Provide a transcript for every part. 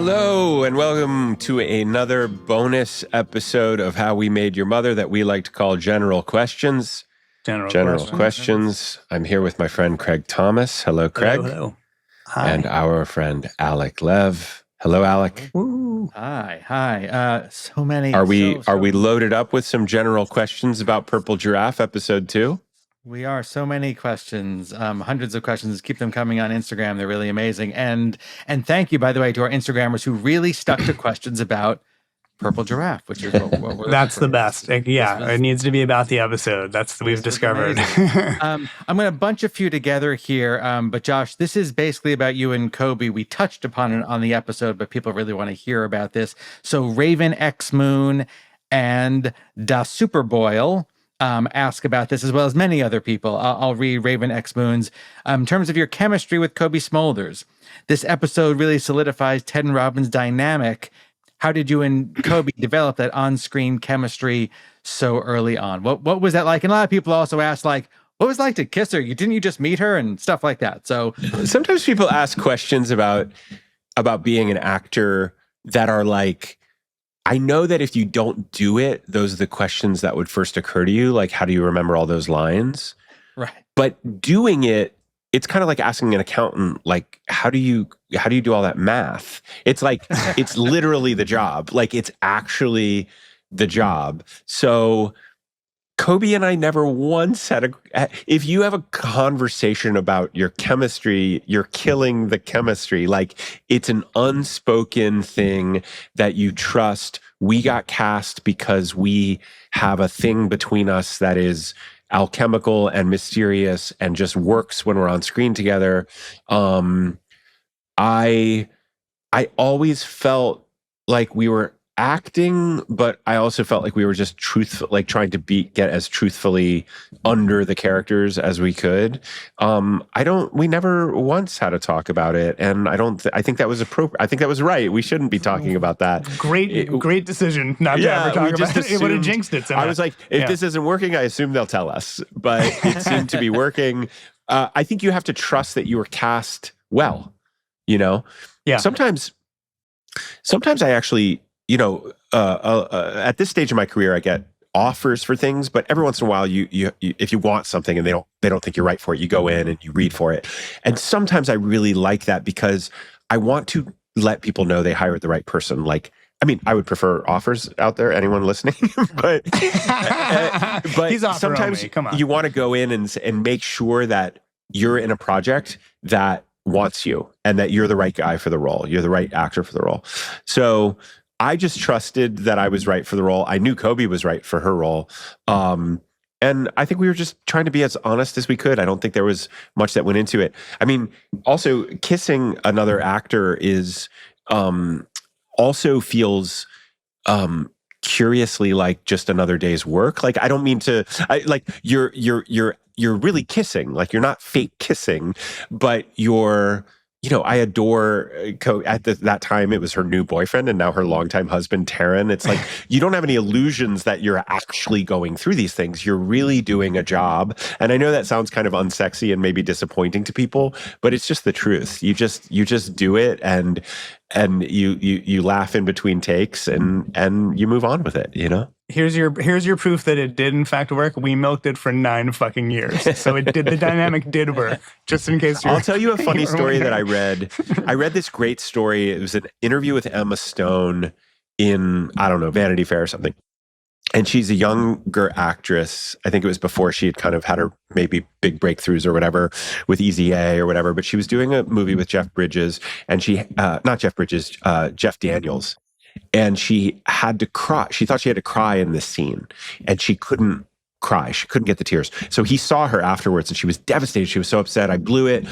Hello, and welcome to another bonus episode of How We Made Your Mother that we like to call General Questions. General questions. I'm here with my friend Craig Thomas. Hello, Craig. Hello. Hi. And our friend Alek Lev. Hello, Alek. Woo. Hi. So many. Are we loaded up with some general questions about Purple Giraffe episode 2? We are. So many questions, hundreds of questions. Keep them coming on Instagram. They're really amazing. And thank you, by the way, to our Instagrammers who really stuck to questions about Purple Giraffe, which is what we're That's the best. Yeah, it needs to be about the episode. We've discovered. I'm going to bunch a few together here. But Josh, this is basically about you and Cobie. We touched upon it on the episode, but people really want to hear about this. So Raven X Moon and Da Superboil ask about this, as well as many other people. I'll read Raven X Moon's. In terms of your chemistry with Cobie Smulders, this episode really solidifies Ted and Robin's dynamic. How did you and Cobie develop that on-screen chemistry so early on? What was that like? And a lot of people also ask, like, what was it like to kiss her? Didn't you just meet her and stuff like that? So sometimes people ask questions about being an actor that are like, I know that if you don't do it, those are the questions that would first occur to you. Like, how do you remember all those lines? Right. But doing it, it's kind of like asking an accountant, like, how do you do all that math? It's like, it's literally the job. Like, it's actually the job. So Cobie and I never once had if you have a conversation about your chemistry, you're killing the chemistry. Like, it's an unspoken thing that you trust. We got cast because we have a thing between us that is alchemical and mysterious and just works when we're on screen together. I always felt like we were acting, but I also felt like we were just truthful, like trying to get as truthfully under the characters as we could. We never once had a talk about it, and I think that was appropriate. I think that was right. We shouldn't be talking about that. Great decision not to ever talk about it. It would have jinxed it somehow. I was like, if this isn't working, I assume they'll tell us, but it seemed to be working. I think you have to trust that you were cast well, you know? Yeah. Sometimes I actually, at this stage of my career, I get offers for things, but every once in a while, you if you want something and they don't think you're right for it, you go in and you read for it. And sometimes I really like that because I want to let people know they hired the right person. Like, I mean, I would prefer offers out there, anyone listening, but sometimes you want to go in and make sure that you're in a project that wants you and that you're the right guy for the role. You're the right actor for the role. So I just trusted that I was right for the role. I knew Cobie was right for her role. And I think we were just trying to be as honest as we could. I don't think there was much that went into it. I mean, also kissing another actor is also feels curiously like just another day's work. Like, I don't mean to, you're really kissing. Like, you're not fake kissing, but you're, I adore at that time it was her new boyfriend and now her longtime husband, Taryn. It's like, you don't have any illusions that you're actually going through these things. You're really doing a job. And I know that sounds kind of unsexy and maybe disappointing to people, but it's just the truth. You just do it and you laugh in between takes and you move on with it, Here's your proof that it did in fact work. We milked it for 9 fucking years. So it did. The dynamic did work. Just in case I'll tell you a funny story that I read. I read this great story. It was an interview with Emma Stone in, I don't know, Vanity Fair or something. And she's a younger actress. I think it was before she had kind of had her maybe big breakthroughs or whatever with Easy A or whatever. But she was doing a movie with Jeff Bridges and Jeff Daniels. And she had to cry. She thought she had to cry in this scene and she couldn't cry. She couldn't get the tears. So he saw her afterwards and she was devastated. She was so upset. I blew it.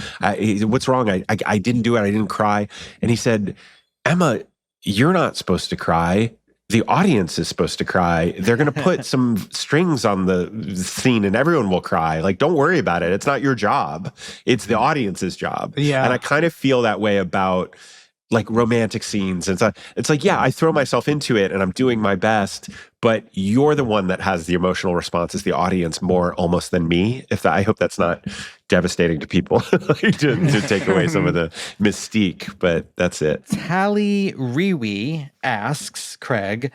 What's wrong? I didn't do it. I didn't cry. And he said, Emma, you're not supposed to cry. The audience is supposed to cry. They're going to put some strings on the scene and everyone will cry. Like, don't worry about it. It's not your job. It's the audience's job. Yeah. And I kind of feel that way about like romantic scenes. And it's like, yeah, I throw myself into it and I'm doing my best, but you're the one that has the emotional response as the audience more almost than me. I hope that's not devastating to people to take away some of the mystique, but that's it. Tally Rewe asks Craig,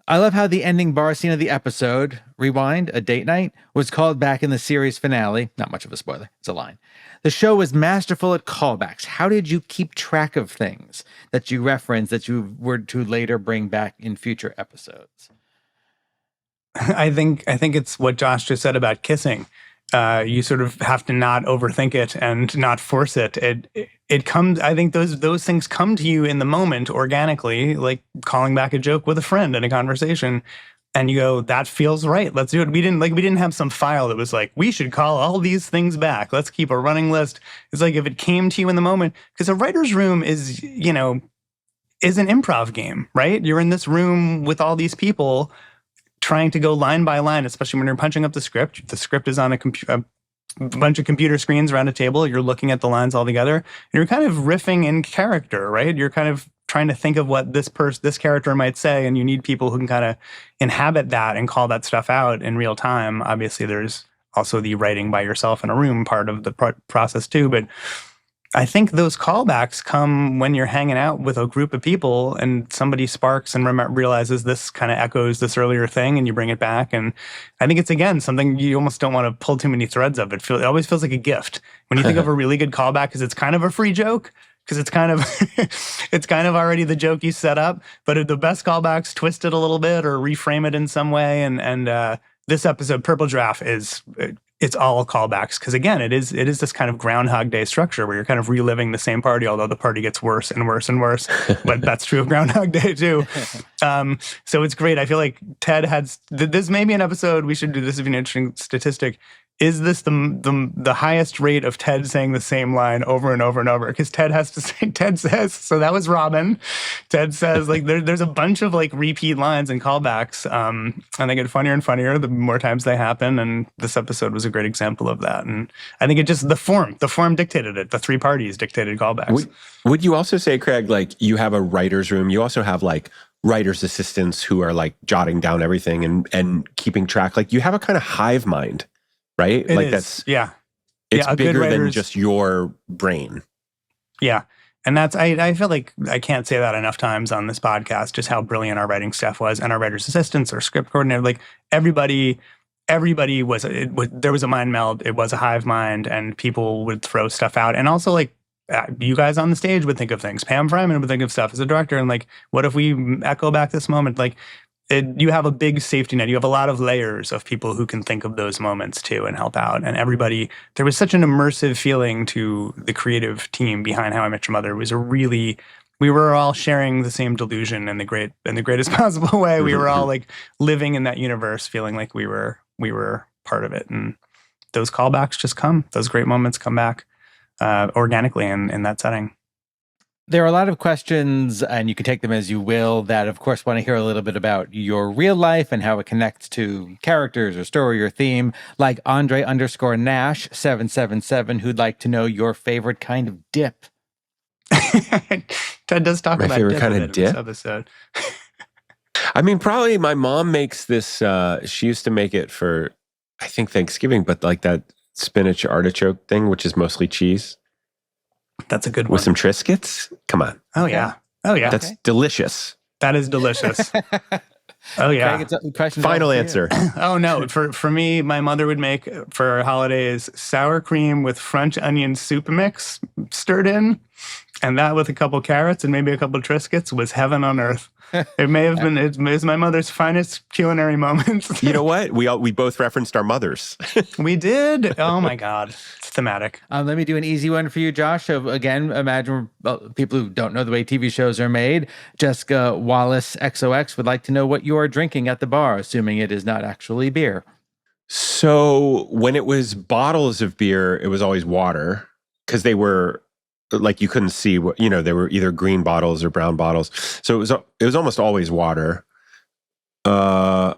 I love how the ending bar scene of the episode, Rewind, a date night, was called back in the series finale. Not much of a spoiler, it's a line. The show was masterful at callbacks. How did you keep track of things that you referenced that you were to later bring back in future episodes? I think it's what Josh just said about kissing. You sort of have to not overthink it and not force it. It comes. I think those things come to you in the moment organically, like calling back a joke with a friend in a conversation, and you go, "That feels right. Let's do it." We didn't have some file that was like, "We should call all these things back. Let's keep a running list." It's like if it came to you in the moment, because a writer's room is an improv game, right? You're in this room with all these people, trying to go line by line, especially when you're punching up the script. The script is on a bunch of computer screens around a table. You're looking at the lines all together. And you're kind of riffing in character, right? You're kind of trying to think of what this character might say, and you need people who can kind of inhabit that and call that stuff out in real time. Obviously, there's also the writing by yourself in a room part of the process too, but I think those callbacks come when you're hanging out with a group of people and somebody sparks and realizes this kind of echoes this earlier thing, and you bring it back. And I think it's, again, something you almost don't want to pull too many threads of. It always feels like a gift when you think of a really good callback, because it's kind of a free joke, because it's kind of it's kind of already the joke you set up. But if the best callbacks twist it a little bit or reframe it in some way, and this episode, Purple Giraffe, it's all callbacks, because again, it is this kind of Groundhog Day structure where you're kind of reliving the same party, although the party gets worse and worse and worse. But that's true of Groundhog Day too. So it's great. I feel like Ted had this. May be an episode we should do. This would be an interesting statistic. Is this the highest rate of Ted saying the same line over and over and over? Because Ted has to say, Ted says, so that was Robin. Ted says, like, there's a bunch of like repeat lines and callbacks, and they get funnier and funnier the more times they happen. And this episode was a great example of that. And I think it just, the form dictated it. The three parties dictated callbacks. Would you also say, Craig, like, you have a writer's room, you also have like writer's assistants who are like jotting down everything and keeping track? Like, you have a kind of hive mind. Right? It is. It's bigger than just your brain. Yeah. And that's, I feel like I can't say that enough times on this podcast, just how brilliant our writing staff was, and our writer's assistants, our script coordinator, like everybody was, there was a mind meld. It was a hive mind, and people would throw stuff out. And also, like, you guys on the stage would think of things. Pam Fryman would think of stuff as a director, and like, what if we echo back this moment? Like, you have a big safety net. You have a lot of layers of people who can think of those moments too and help out. And everybody, there was such an immersive feeling to the creative team behind How I Met Your Mother. It was we were all sharing the same delusion in the greatest possible way. We were all like living in that universe, feeling like we were part of it. And those callbacks just come. Those great moments come back organically in that setting. There are a lot of questions, and you can take them as you will, that of course want to hear a little bit about your real life and how it connects to characters or story or theme, like Andre_Nash 777, who'd like to know your favorite kind of dip. Ted does talk about favorite kind of dip in this episode. I mean, probably my mom makes this, she used to make it for, I think, Thanksgiving, but like that spinach artichoke thing, which is mostly cheese. That's a good one. With some Triscuits? Come on. Oh, yeah. Oh, yeah. That's delicious. That is delicious. Oh, yeah. Final answer. Oh, no. For me, my mother would make for holidays sour cream with French onion soup mix stirred in. And that with a couple carrots and maybe a couple Triscuits was heaven on earth. It may have been, it was my mother's finest culinary moments. You know what? We both referenced our mothers. We did. Oh my God. It's thematic. Let me do an easy one for you, Josh. So again, imagine people who don't know the way TV shows are made. Jessica Wallace XOX would like to know what you are drinking at the bar, assuming it is not actually beer. So when it was bottles of beer, it was always water, because they were, like, you couldn't see what, they were either green bottles or brown bottles. So it was almost always water. And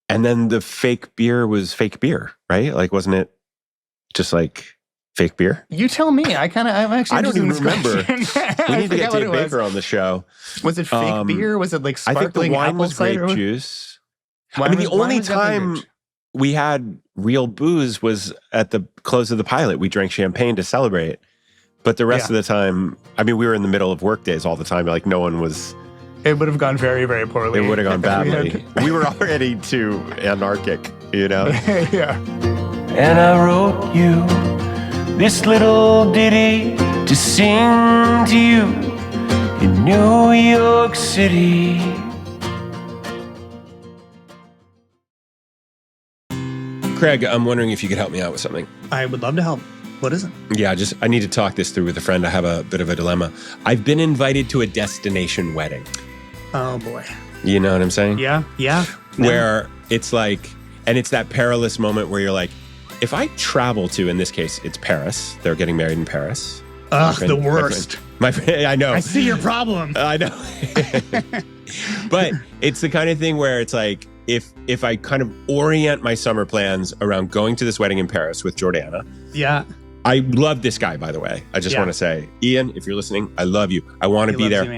then the fake beer was fake beer, right? Like, wasn't it just like Fake beer? You tell me. I'm actually. I don't even remember. We need to forgot get what Dave it was. Baker on the show. Was it fake beer? Was it like I think the sparkling wine apple was grape cider? juice. Wine I mean, the was- wine only was definitely time grape. we had real booze was at the close of the pilot. We drank champagne to celebrate. But the rest of the time, I mean, we were in the middle of work days all the time. Like, no one was... It would have gone very, very poorly. It would have gone badly. We We were already too anarchic, you know? yeah. And I wrote you this little ditty to sing to you in New York City. Craig, I'm wondering if you could help me out with something. I would love to help. What is it? Yeah, I need to talk this through with a friend. I have a bit of a dilemma. I've been invited to a destination wedding. Oh, boy. You know what I'm saying? Yeah. No. Where it's like, and it's that perilous moment where you're like, if I travel to, in this case, it's Paris. They're getting married in Paris. Ugh, the worst. My friend, I know. I see your problem. I know. But it's the kind of thing where it's like, if I kind of orient my summer plans around going to this wedding in Paris with Jordana. Yeah. I love this guy, by the way. I just want to say, Ian, if you're listening, I love you. I want to be there. You,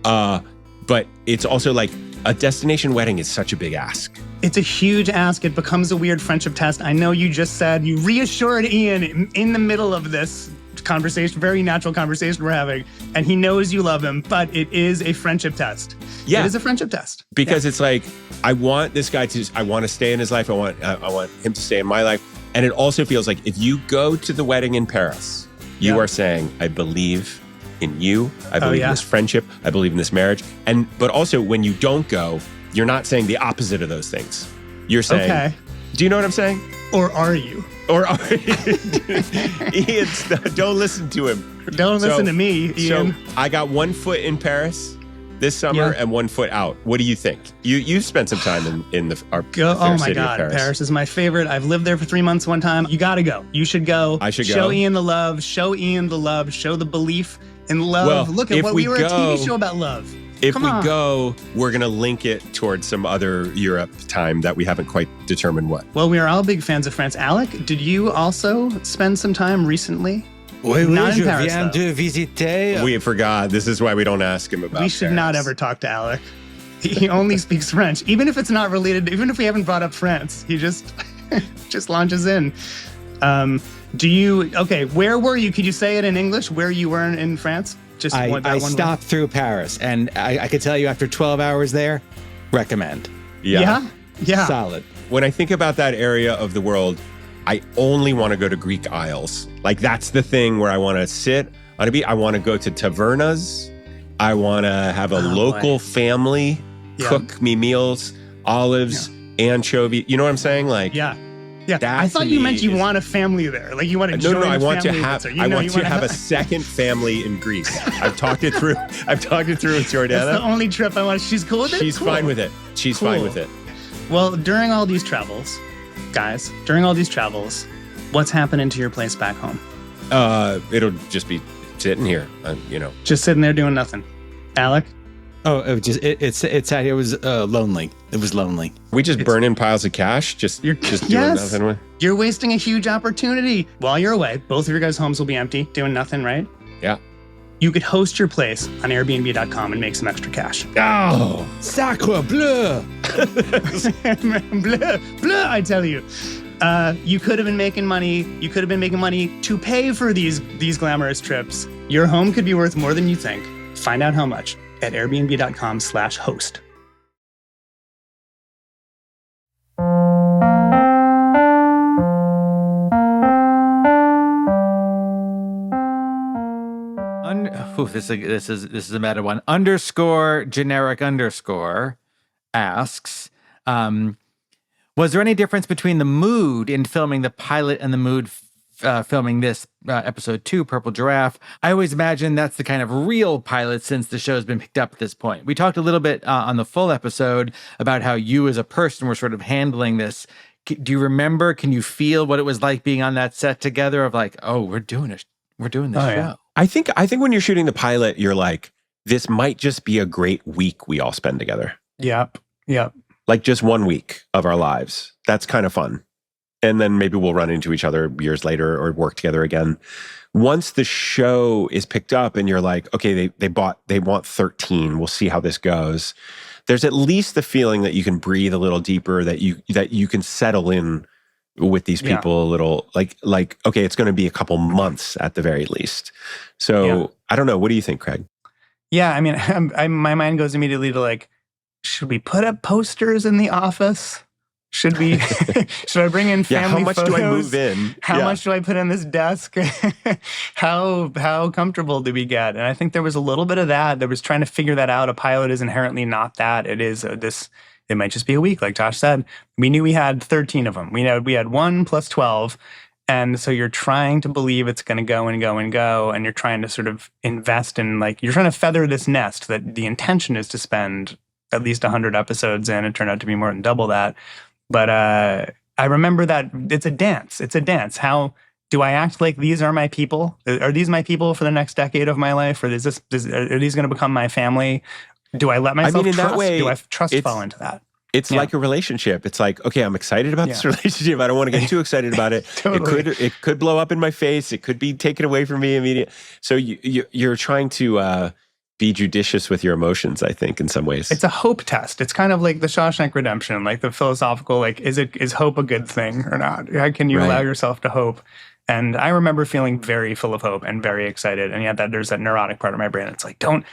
man. But it's also like a destination wedding is such a big ask. It's a huge ask. It becomes a weird friendship test. I know you just said, you reassured Ian in the middle of this conversation, very natural conversation we're having, and he knows you love him, but it is a friendship test. Yeah. It is a friendship test. Because it's like, I want this guy I want to stay in his life. I want him to stay in my life. And it also feels like if you go to the wedding in Paris, you are saying, I believe in you. I believe in this friendship. I believe in this marriage. But also when you don't go, you're not saying the opposite of those things. You're saying, do you know what I'm saying? Or are you? Or are you? Ian, don't listen to him. Don't listen to me, Ian. So I got 1 foot in Paris this summer and 1 foot out. What do you think? You spent some time in our oh my city God, of Paris is my favorite. I've lived there for 3 months one time. You got to go. You should go. I should go. Show Ian the love. Show Ian the love. Show the belief in love. Well, Look at if what we we were go- a TV show about love. If Come we on. go, we're going to link it towards some other Europe time that we haven't quite determined what. Well, we are all big fans of France. Alek, did you also spend some time recently? Oui, Not in je Paris, viens though. de visiter. We forgot. This is why we don't ask him about We should Paris. not ever talk to Alek. He only speaks French, even if it's not related. Even if we haven't brought up France, he just launches in. Where were you? Could you say it in English? Where you were in France? Just I one stopped through Paris, and I could tell you after 12 hours there, recommend. Yeah. Solid. When I think about that area of the world, I only want to go to Greek Isles. Like that's the thing where I want to sit on a beach. I want to go to tavernas. I want to have a local family cook me meals, olives, anchovy. You know what I'm saying? Like, Yeah. That I thought to you me meant you is- want a family there. Like you want to No, join I a want to family have. that's there. I want you to wanna have a second family in Greece. I've talked it through. with That's the Jordana. only trip I want. She's cool with it? She's Cool. fine with it. She's Cool. fine with it. Well, during all these travels, guys, what's happening to your place back home? It'll just be sitting here. Just sitting there doing nothing. Alek? Oh, it was lonely. It was lonely. We just burn in piles of cash. Just doing Yes. nothing with. You're wasting a huge opportunity. While you're away, both of your guys' homes will be empty, doing nothing, right? Yeah. You could host your place on Airbnb.com and make some extra cash. Oh, Sacre bleu! Blah, blah, I tell you. You could have been making money. You could have been making money to pay for these glamorous trips. Your home could be worth more than you think. Find out how much at airbnb.com/host. This is a meta one. _generic_ asks, was there any difference between the mood in filming the pilot and the mood filming this episode 2, Purple Giraffe? I always imagine that's the kind of real pilot since the show's been picked up at this point. We talked a little bit on the full episode about how you as a person were sort of handling this. Do you remember? Can you feel what it was like being on that set together? Of like, oh, we're doing this show. Yeah. I think when you're shooting the pilot, you're like, this might just be a great week we all spend together. Yep. Like just 1 week of our lives. That's kind of fun. and then maybe we'll run into each other years later or work together again. Once the show is picked up and you're like, okay, they want 13. We'll see how this goes. There's at least the feeling that you can breathe a little deeper, that you can settle in with these people a little, like okay, it's going to be a couple months at the very least. So I don't know. What do you think, Craig? Yeah, I mean, my mind goes immediately to like, should we put up posters in the office? Should we? Should I bring in family how much photos? do I move in? How much do I put in this desk? How comfortable do we get? And I think there was a little bit of that. There was trying to figure that out. A pilot is inherently not that. It is this. It might just be a week, like Josh said. We knew we had 13 of them. We had 1 plus 12. And so you're trying to believe it's going to go and go and go. And you're trying to sort of invest in, like, you're trying to feather this nest that the intention is to spend at least 100 episodes in. It turned out to be more than double that. But I remember that it's a dance. It's a dance. How do I act like these are my people? Are these my people for the next decade of my life? Or are these going to become my family? Do I let myself trust? That way, do I trust fall into that? It's like a relationship. It's like, okay, I'm excited about this relationship. I don't want to get too excited about it. Totally. It could blow up in my face. It could be taken away from me immediately. So you're trying to be judicious with your emotions, I think, in some ways. It's a hope test. It's kind of like the Shawshank Redemption, like the philosophical, like, is hope a good thing or not? How can you allow yourself to hope? And I remember feeling very full of hope and very excited. And yet there's that neurotic part of my brain. It's like, don't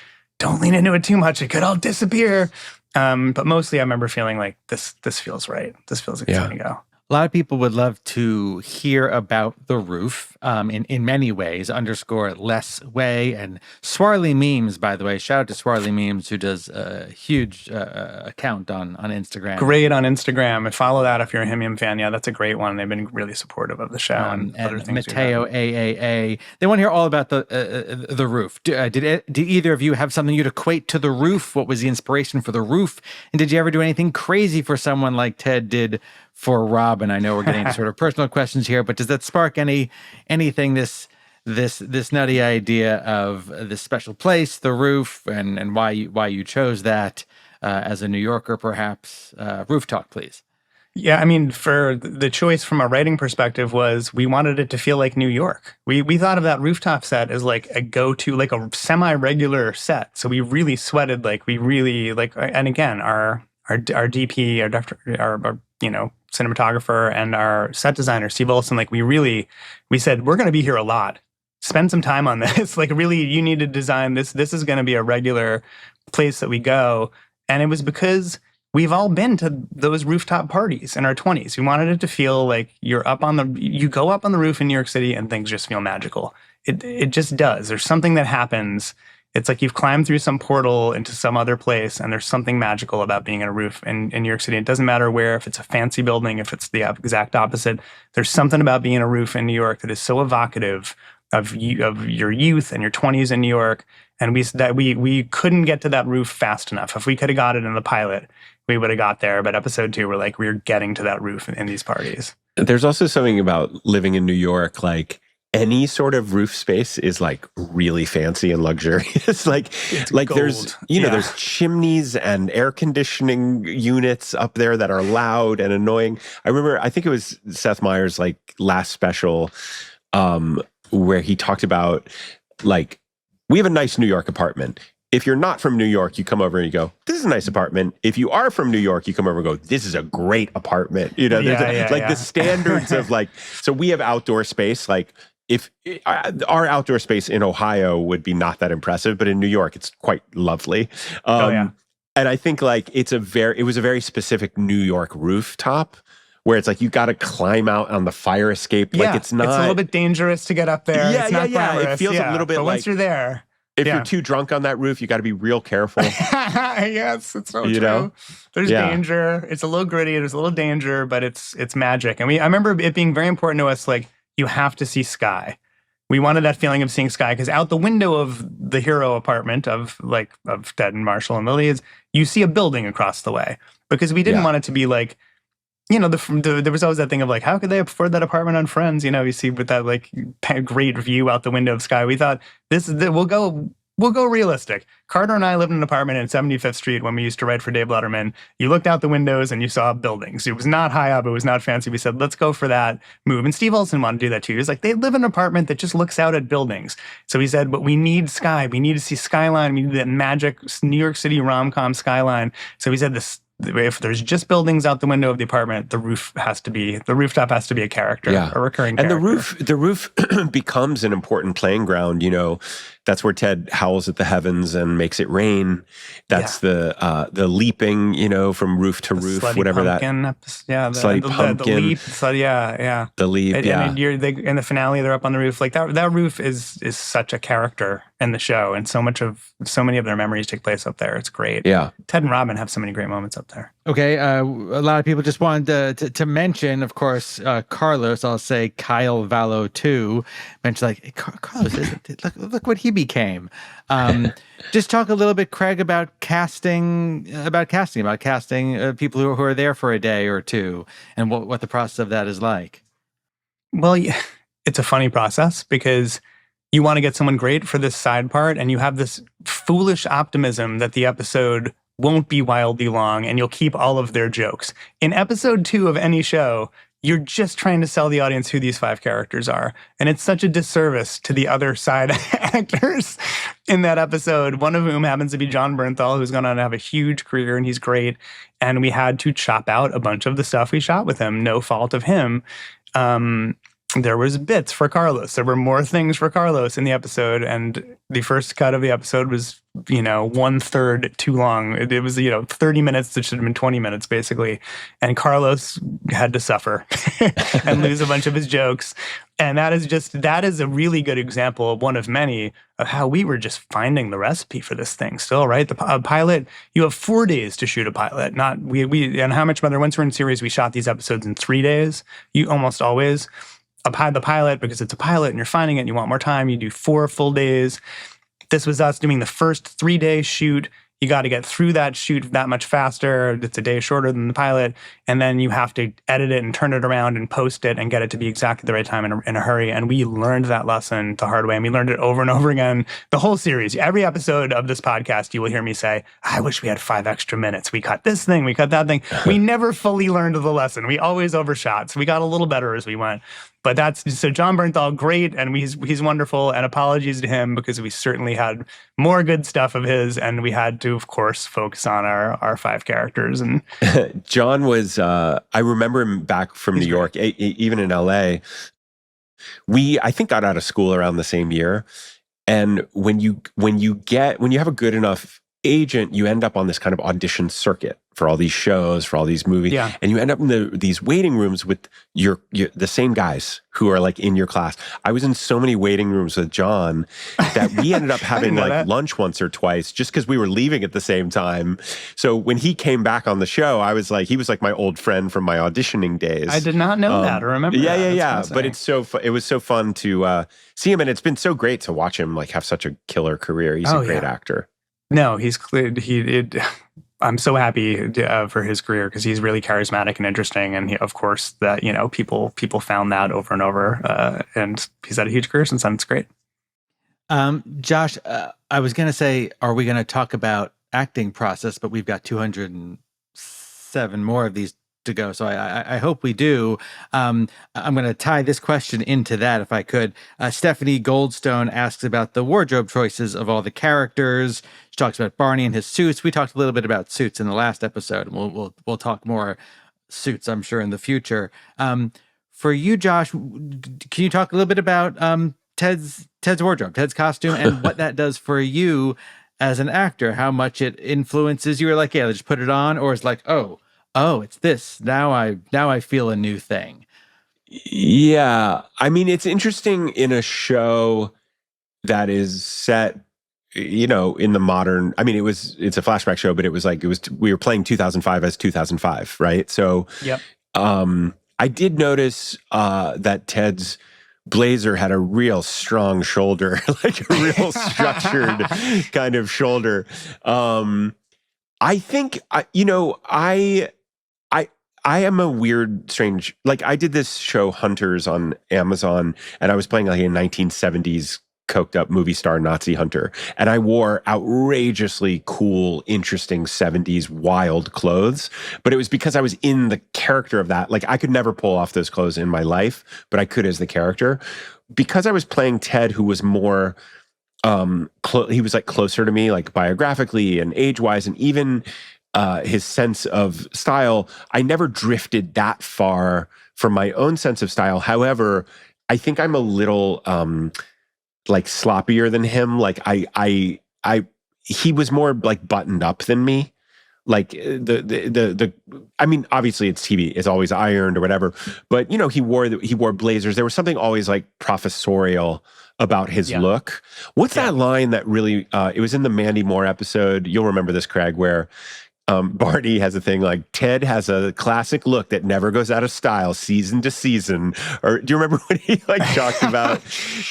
lean into it too much. It could all disappear. But mostly I remember feeling like this feels right. This feels like it's going to go. A lot of people would love to hear about the roof in many ways, _less way. And Swarly Memes, by the way, shout out to Swarly Memes, who does a huge account on Instagram. Great on Instagram. And follow that if you're a Himium fan. Yeah, that's a great one. They've been really supportive of the show. And other things Mateo AAA. They want to hear all about the roof. Did either of you have something you'd equate to the roof? What was the inspiration for the roof? And did you ever do anything crazy for someone like Ted did for Rob? And I know we're getting sort of personal questions here, but does that spark anything, this nutty idea of this special place, the roof, and why you chose that as a New Yorker, perhaps? Roof talk, please. Yeah, I mean, for the choice from a writing perspective was we wanted it to feel like New York. We thought of that rooftop set as like a go-to, like a semi-regular set. So we really sweated, like we really like, and again, our DP, our director, our cinematographer and our set designer, Steve Olson, like we said, we're going to be here a lot. Spend some time on this. Like, really, you need to design this. This is going to be a regular place that we go. And it was because we've all been to those rooftop parties in our 20s. We wanted it to feel like you go up on the roof in New York City and things just feel magical. It just does. There's something that happens. It's like you've climbed through some portal into some other place, and there's something magical about being in a roof in New York City. It doesn't matter where, if it's a fancy building, if it's the exact opposite. There's something about being in a roof in New York that is so evocative of your youth and your 20s in New York. And we couldn't get to that roof fast enough. If we could have got it in the pilot, we would have got there. But episode 2, we're getting to that roof in these parties. There's also something about living in New York, like, any sort of roof space is like really fancy and luxurious. like gold. There's, there's chimneys and air conditioning units up there that are loud and annoying. I remember, I think it was Seth Meyers' like last special, where he talked about, like, we have a nice New York apartment. If you're not from New York, you come over and you go, this is a nice apartment. If you are from New York, you come over and go, this is a great apartment. The standards of like, so we have outdoor space, like, if our outdoor space in Ohio would be not that impressive, but in New York, it's quite lovely. And I think like it was a very specific New York rooftop where it's like, you got to climb out on the fire escape. Yeah, like it's not, it's a little bit dangerous to get up there. Yeah, it's not glamorous. It feels a little bit but like, once you're there, if you're too drunk on that roof, you got to be real careful. Yes, it's so true. There's danger. It's a little gritty. There's a little danger, but it's magic. And I remember it being very important to us, like, you have to see sky. We wanted that feeling of seeing sky because out the window of the hero apartment of Ted and Marshall and Lily you see a building across the way, because we didn't want it to be like, there was always that thing of like, how could they afford that apartment on Friends? You see with that like great view out the window of sky. We thought we'll we'll go realistic. Carter and I lived in an apartment in 75th Street when we used to write for Dave Letterman. You looked out the windows and you saw buildings. It was not high up. It was not fancy. We said, let's go for that move. And Steve Olson wanted to do that too. He was like, they live in an apartment that just looks out at buildings. So he said, but we need sky. We need to see skyline. We need that magic New York City rom-com skyline. So he said, if there's just buildings out the window of the apartment, the rooftop has to be a character, a recurring character. And the roof becomes an important playing ground. That's where Ted howls at the heavens and makes it rain. That's the leaping, from roof to roof, whatever pumpkin, that. Slutty pumpkin. The leap. The leap. And in the finale, they're up on the roof. Like that roof is such a character in the show, and so many of their memories take place up there. It's great. Yeah. Ted and Robin have so many great moments up there. Okay, a lot of people just wanted to mention, of course, Carlos. I'll say Kyle Vallo too. Mentioned like, hey, Carlos, look what he became. Just talk a little bit, Craig, about casting people who are there for a day or two, and what the process of that is like. Well, it's a funny process because you want to get someone great for this side part, and you have this foolish optimism that the episode won't be wildly long and you'll keep all of their jokes. In episode 2 of any show, you're just trying to sell the audience who these 5 characters are. And it's such a disservice to the other side actors in that episode, one of whom happens to be John Bernthal, who's gone on to have a huge career and he's great. And we had to chop out a bunch of the stuff we shot with him, no fault of him. There was bits for Carlos. There were more things for Carlos in the episode, and the first cut of the episode was, 1/3 too long. It was, 30 minutes that should have been 20 minutes, basically. And Carlos had to suffer and lose a bunch of his jokes. And that is a really good example of one of many of how we were just finding the recipe for this thing still, right? A pilot, you have 4 days to shoot a pilot. And How Much Mother, once we're in series, we shot these episodes in 3 days. You almost always. The pilot, because it's a pilot and you're finding it and you want more time, you do 4 full days. This was us doing the first 3-day shoot. You got to get through that shoot that much faster. It's a day shorter than the pilot. And then you have to edit it and turn it around and post it and get it to be exactly the right time in a hurry. And we learned that lesson the hard way. And we learned it over and over again. The whole series, every episode of this podcast, you will hear me say, I wish we had 5 extra minutes. We cut this thing, we cut that thing. We never fully learned the lesson. We always overshot. So we got a little better as we went. But so John Bernthal, great, and he's wonderful, and apologies to him because we certainly had more good stuff of his, and we had to, of course, focus on our 5 characters. And John was, I remember him back from New York, even in LA. I think, got out of school around the same year, and when you have a good enough agent, you end up on this kind of audition circuit for all these shows, for all these movies, and you end up in these waiting rooms with the same guys who are like in your class. I was in so many waiting rooms with John that we ended up having like lunch once or twice just because we were leaving at the same time. So when he came back on the show, he was like my old friend from my auditioning days. I did not know that or remember that. Yeah. But it was so fun to see him, and it's been so great to watch him like have such a killer career. He's a great actor. No, he's clear. I'm so happy for his career because he's really charismatic and interesting, and of course that people found that over and over, and he's had a huge career since then. It's great. Josh, I was going to say, are we going to talk about acting process? But we've got 207 more of these to go, so I hope we do. I'm going to tie this question into that if I could. Stephanie Goldstone asks about the wardrobe choices of all the characters. She talks about Barney and his suits. We talked a little bit about suits in the last episode, and we'll talk more suits, I'm sure, in the future. For you, Josh, can you talk a little bit about Ted's wardrobe, Ted's costume, and what that does for you as an actor? How much it influences you? Or like, yeah, just put it on, or it's like, oh, it's this. Now I feel a new thing. Yeah. I mean, it's interesting in a show that is set, in the modern, I mean, it's a flashback show, but we were playing 2005 as 2005, right? So, yep. I did notice that Ted's blazer had a real strong shoulder, like a real structured kind of shoulder. I think, I am a weird, strange, like I did this show Hunters on Amazon, and I was playing like a 1970s coked up movie star Nazi hunter. And I wore outrageously cool, interesting 70s wild clothes. But it was because I was in the character of that. Like I could never pull off those clothes in my life, but I could as the character. Because I was playing Ted, who was more, he was like closer to me, like biographically and age-wise, and even his sense of style, I never drifted that far from my own sense of style. However, I think I'm a little like sloppier than him. Like he was more like buttoned up than me. Like I mean, obviously it's TV, it's always ironed or whatever, but you know, he wore blazers. There was something always like professorial about his look. What's that line that really, it was in the Mandy Moore episode. You'll remember this, Craig, where Barney has a thing like, Ted has a classic look that never goes out of style season to season. Or do you remember when he like talked about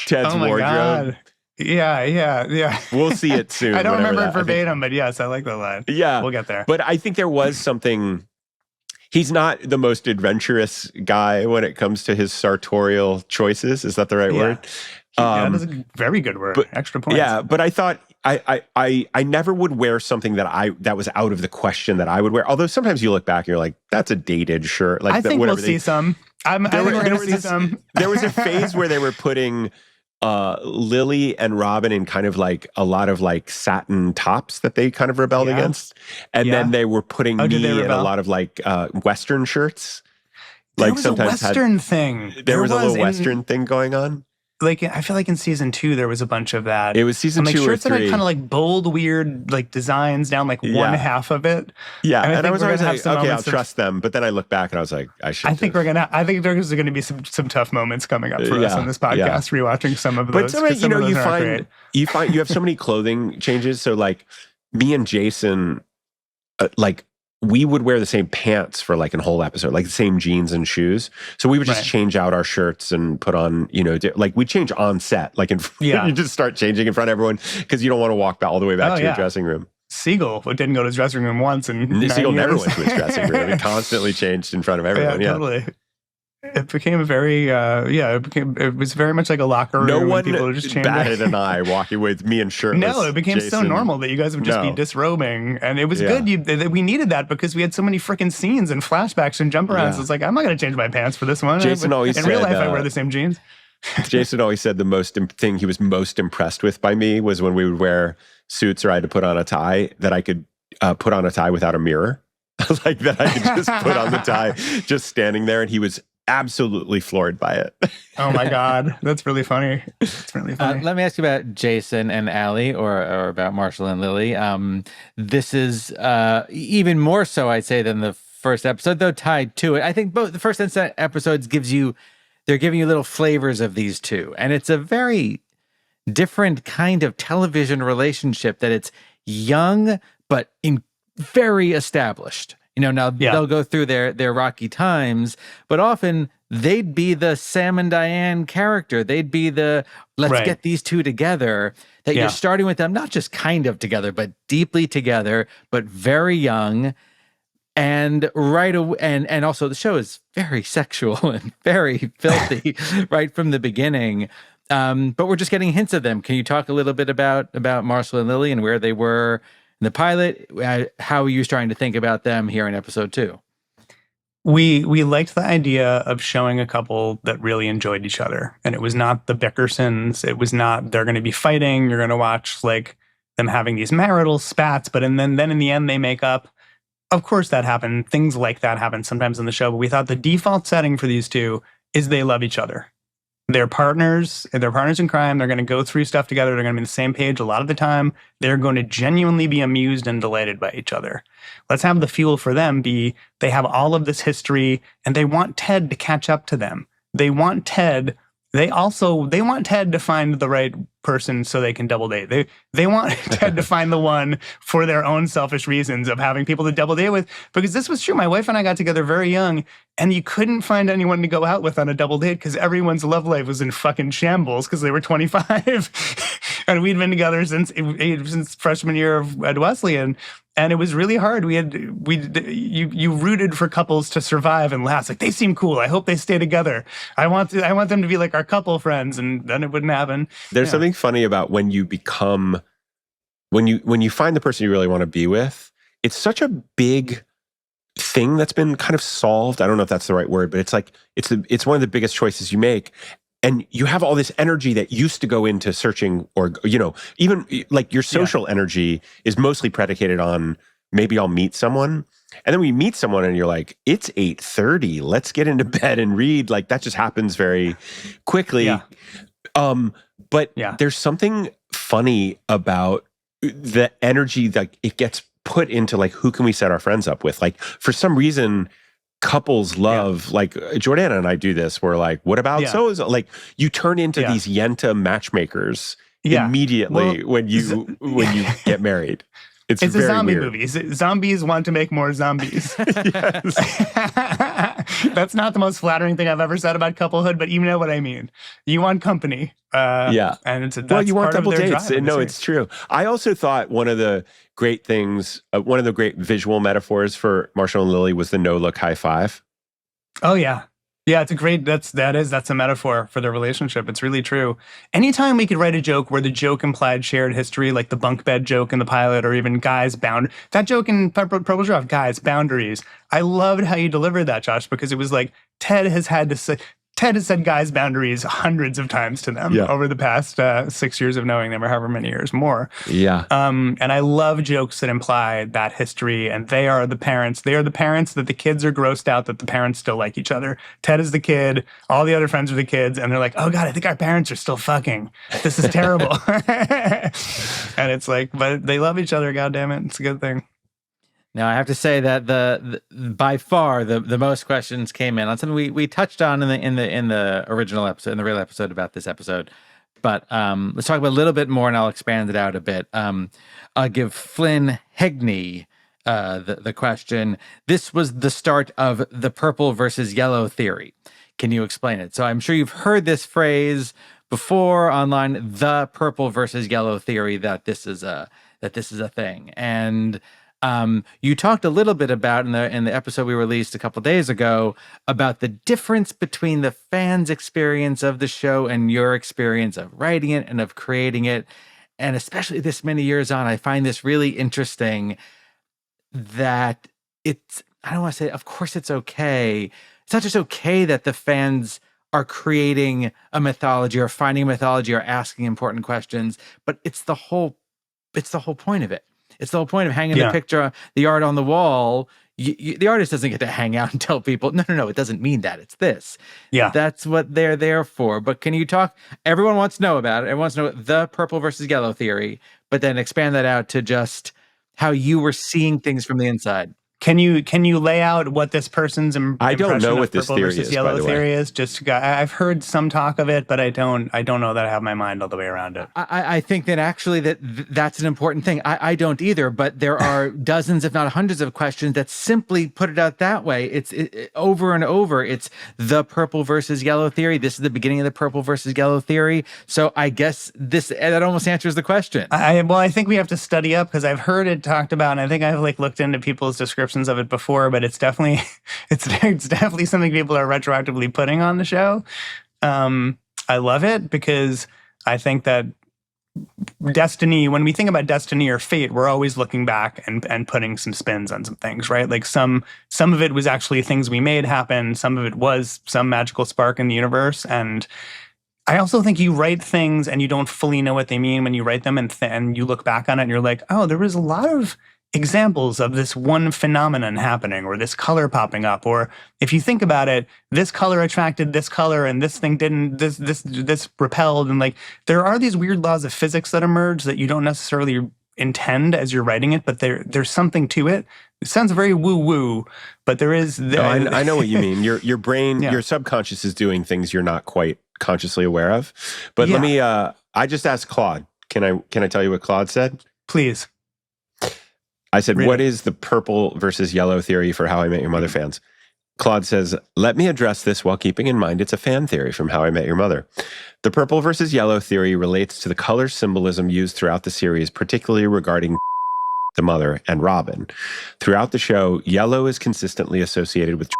Ted's wardrobe? God. Yeah. We'll see it soon. I don't remember it verbatim, but yes, I like that line. Yeah. We'll get there. But I think there was something, he's not the most adventurous guy when it comes to his sartorial choices. Is that the right word? That is a very good word. But, extra points. Yeah, but I thought I never would wear something that was out of the question that I would wear. Although sometimes you look back and you're like, that's a dated shirt. Like I think we'll see some. I think we're going to see some. There was a phase where they were putting Lily and Robin in kind of like a lot of like satin tops that they kind of rebelled against. And then they were putting me in a lot of like Western shirts. Like there was a Western thing. There was a little Western thing going on. Like I feel like in season 2 there was a bunch of that. It was season 2 or 3. Shirts that had kind of like bold, weird like designs down like one half of it. Yeah, and I was always like, okay, I'll trust them. But then I look back and I was like, I think there's going to be some tough moments coming up for us on this podcast. Rewatching some of those. But you know, you have so many clothing changes. So like me and Jason, like we would wear the same pants for like a whole episode, like the same jeans and shoes. So we would just change out our shirts and put on, you know, like we change on set, like you just start changing in front of everyone because you don't want to walk all the way back to your dressing room. Siegel didn't go to his dressing room once, and Siegel never went to his dressing room. He constantly changed in front of everyone. Yeah, totally. It became a very, it was very much like a locker room. No one people just batted an eye walking with me and shirtless. No, it became so normal that you guys would just be disrobing. And it was good. We needed that because we had so many freaking scenes and flashbacks and jump arounds. It's like, I'm not going to change my pants for this one. Jason always said, in real life, I wear the same jeans. Jason always said the thing he was most impressed with by me was when we would wear suits or I had to put on a tie, that I could put on a tie without a mirror. Like that I could just put on the tie just standing there, and he was absolutely floored by it. Oh my God. That's really funny. It's really funny. Let me ask you about Jason and Allie, or about Marshall and Lily. This is even more so, I'd say, than the first episode, though tied to it. I think both the first and second episodes they're giving you little flavors of these two. And it's a very different kind of television relationship, that it's young, but very established. You know, now they'll go through their rocky times, but often they'd be the Sam and Diane character. They'd be the, let's get these two together, that you're starting with them, not just kind of together, but deeply together, but very young. And right away, and also the show is very sexual and very filthy right from the beginning. But we're just getting hints of them. Can you talk a little bit about Marshall and Lily and where they were in the pilot? How are you starting to think about them here in episode 2? We liked the idea of showing a couple that really enjoyed each other. And it was not the Bickersons. It was not, they're going to be fighting. You're going to watch like them having these marital spats, but then in the end they make up. Of course that happened. Things like that happen sometimes in the show, but we thought the default setting for these two is they love each other. They're partners in crime. They're going to go through stuff together. They're going to be on the same page a lot of the time. They're going to genuinely be amused and delighted by each other. Let's have the fuel for them be, they have all of this history and they want Ted to catch up to them. They want Ted to find the right person so they can double date. They want Ted to find the one for their own selfish reasons of having people to double date with. Because this was true. My wife and I got together very young, and you couldn't find anyone to go out with on a double date because everyone's love life was in fucking shambles because they were 25. and we'd been together since freshman year at Wesleyan. And it was really hard. You rooted for couples to survive and last. Like, they seem cool. I hope they stay together. I want them to be like our couple friends, and then it wouldn't happen. There's something funny about when you find the person you really want to be with. It's such a big thing that's been kind of solved. I don't know if that's the right word, but it's like it's one of the biggest choices you make. And you have all this energy that used to go into searching, or, even like your social energy is mostly predicated on maybe I'll meet someone. And then we meet someone and you're like, it's 8:30. Let's get into bed and read. Like, that just happens very quickly. Yeah. But there's something funny about the energy that it gets put into, like, who can we set our friends up with? Like, for some reason, couples love, like Jordana and I do this. We're like, what about so-and-so? Like, you turn into these Yenta matchmakers immediately when you get married. It's a zombie weird. movie. Zombies want to make more zombies. That's not the most flattering thing I've ever said about couplehood, but you know what I mean. You want company. And you want double dates. No, it's true. I also thought one of the great things, one of the great visual metaphors for Marshall and Lily was the no-look high five. Oh, yeah. Yeah, it's a great, that's a metaphor for their relationship. It's really true. Anytime we could write a joke where the joke implied shared history, like the bunk bed joke in the pilot, or even that joke in Purple Giraffe, guys, boundaries. I loved how you delivered that, Josh, because it was like Ted has said guys' boundaries hundreds of times to them over the past 6 years of knowing them, or however many years more. Yeah. And I love jokes that imply that history, and they are the parents. They are the parents that the kids are grossed out that the parents still like each other. Ted is the kid. All the other friends are the kids, and they're like, oh God, I think our parents are still fucking. This is terrible. And it's like, but they love each other, goddammit. It's a good thing. Now, I have to say that the by far the most questions came in on something we touched on in the original episode, in the real episode about this episode. But let's talk about a little bit more, and I'll expand it out a bit. I'll give Flynn Hegney the question. This was the start of the purple versus yellow theory. Can you explain it? So I'm sure you've heard this phrase before online, the purple versus yellow theory, that this is a thing. And you talked a little bit about in the episode we released a couple days ago about the difference between the fans' experience of the show and your experience of writing it and of creating it. And especially this many years on, I find this really interesting that I don't want to say, of course it's okay. It's not just okay that the fans are creating a mythology or finding a mythology or asking important questions, but it's the whole point of it. It's the whole point of hanging the picture, the art on the wall. The artist doesn't get to hang out and tell people, no, it doesn't mean that. It's this. Yeah. That's what they're there for. But can you talk, everyone wants to know about it. Everyone wants to know the purple versus yellow theory, but then expand that out to just how you were seeing things from the inside. Can you lay out what this person's I don't know what this purple theory versus is, yellow by the theory way. is? Just I've heard some talk of it, but I don't know that I have my mind all the way around it. I think that actually that's an important thing. I don't either, but there are dozens, if not hundreds, of questions that simply put it out that way. It's over and over. It's the purple versus yellow theory. This is the beginning of the purple versus yellow theory. So I guess that almost answers the question. I think we have to study up, because I've heard it talked about, and I think I've looked into people's descriptions of it before, but it's definitely something people are retroactively putting on the show. I love it because I think that destiny, when we think about destiny or fate, we're always looking back and putting some spins on some things, right? Like some of it was actually things we made happen. Some of it was some magical spark in the universe. And I also think you write things and you don't fully know what they mean when you write them, and you look back on it and you're like, oh, there was a lot of examples of this one phenomenon happening, or this color popping up, or if you think about it, this color attracted this color and this thing didn't, this repelled, and like there are these weird laws of physics that emerge that you don't necessarily intend as you're writing it, but there's something to it. It sounds very woo-woo, but there is. I know what you mean. Your brain, your subconscious is doing things you're not quite consciously aware of. But let me. I just asked Claude. Can I tell you what Claude said? Please. I said, what is the purple versus yellow theory for How I Met Your Mother fans? Claude says, let me address this while keeping in mind it's a fan theory from How I Met Your Mother. The purple versus yellow theory relates to the color symbolism used throughout the series, particularly regarding the mother and Robin. Throughout the show, yellow is consistently associated with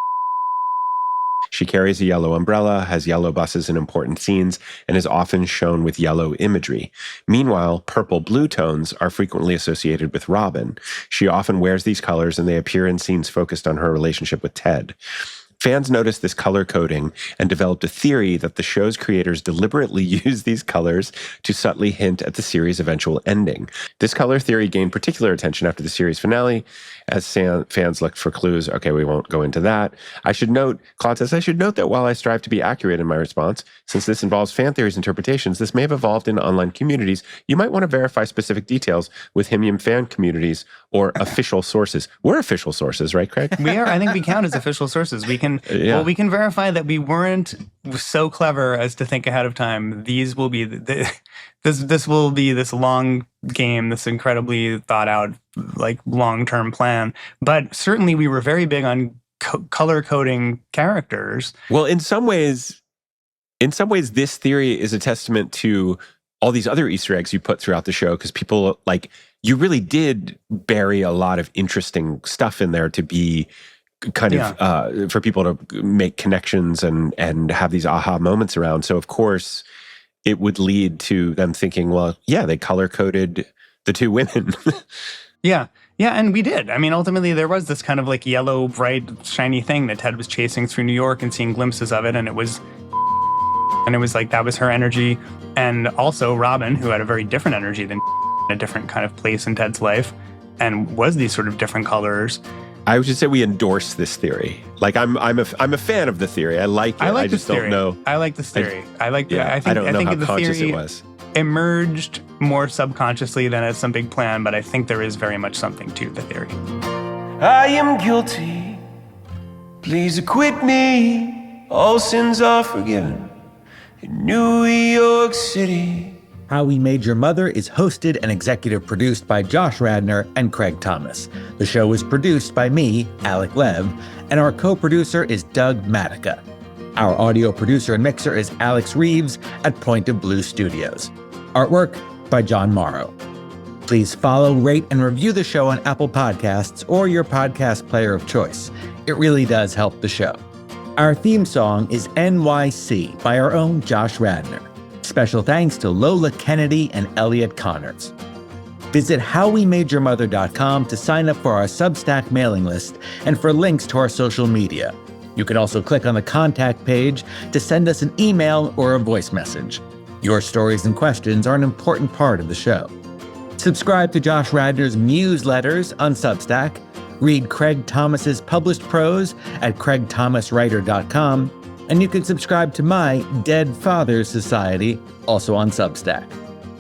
she carries a yellow umbrella, has yellow buses in important scenes, and is often shown with yellow imagery. Meanwhile, purple-blue tones are frequently associated with Robin. She often wears these colors, and they appear in scenes focused on her relationship with Ted. Fans noticed this color coding and developed a theory that the show's creators deliberately used these colors to subtly hint at the series' eventual ending. This color theory gained particular attention after the series finale, as fans looked for clues. Okay, we won't go into that. Claude says, I should note that while I strive to be accurate in my response, since this involves fan theories interpretations, this may have evolved in online communities. You might want to verify specific details with Him fan communities or official sources. We're official sources, right, Craig? We are. I think we count as official sources. We can we can verify that we weren't so clever as to think ahead of time. These will be this will be this long game, this incredibly thought out, like long-term plan. But certainly we were very big on color coding characters. Well, in some ways, this theory is a testament to all these other Easter eggs you put throughout the show, because people, like, you really did bury a lot of interesting stuff in there to be kind of for people to make connections and have these aha moments around. So of course it would lead to them thinking, well, yeah, they color coded the two women. Yeah, and we did. I mean, ultimately there was this kind of like yellow, bright, shiny thing that Ted was chasing through New York and seeing glimpses of it, and it was like that was her energy. And also Robin, who had a very different energy than a different kind of place in Ted's life, and was these sort of different colors. I would just say we endorse this theory. Like I'm a fan of the theory. I like it. I just don't know. I like this theory. I think how the conscious theory it was. Emerged more subconsciously than as some big plan, but I think there is very much something to the theory. I am guilty. Please acquit me. All sins are forgiven in New York City. How We Made Your Mother is hosted and executive produced by Josh Radnor and Craig Thomas. The show is produced by me, Alek Lev, and our co-producer is Doug Matica. Our audio producer and mixer is Alex Reeves at Point of Blue Studios. Artwork by John Morrow. Please follow, rate, and review the show on Apple Podcasts or your podcast player of choice. It really does help the show. Our theme song is NYC by our own Josh Radnor. Special thanks to Lola Kennedy and Elliot Connors. Visit howwemadeyourmother.com to sign up for our Substack mailing list and for links to our social media. You can also click on the contact page to send us an email or a voice message. Your stories and questions are an important part of the show. Subscribe to Josh Radnor's newsletters on Substack. Read Craig Thomas's published prose at craigthomaswriter.com. And you can subscribe to my Dead Fathers Society, also on Substack.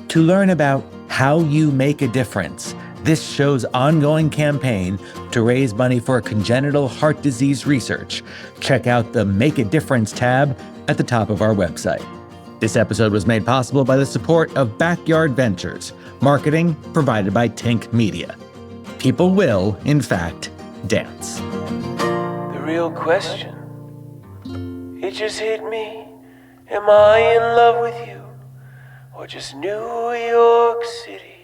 To learn about how you make a difference, this show's ongoing campaign to raise money for congenital heart disease research, check out the Make a Difference tab at the top of our website. This episode was made possible by the support of Backyard Ventures, marketing provided by Tink Media. People will, in fact, dance. The real question, it just hit me. Am I in love with you or just New York City?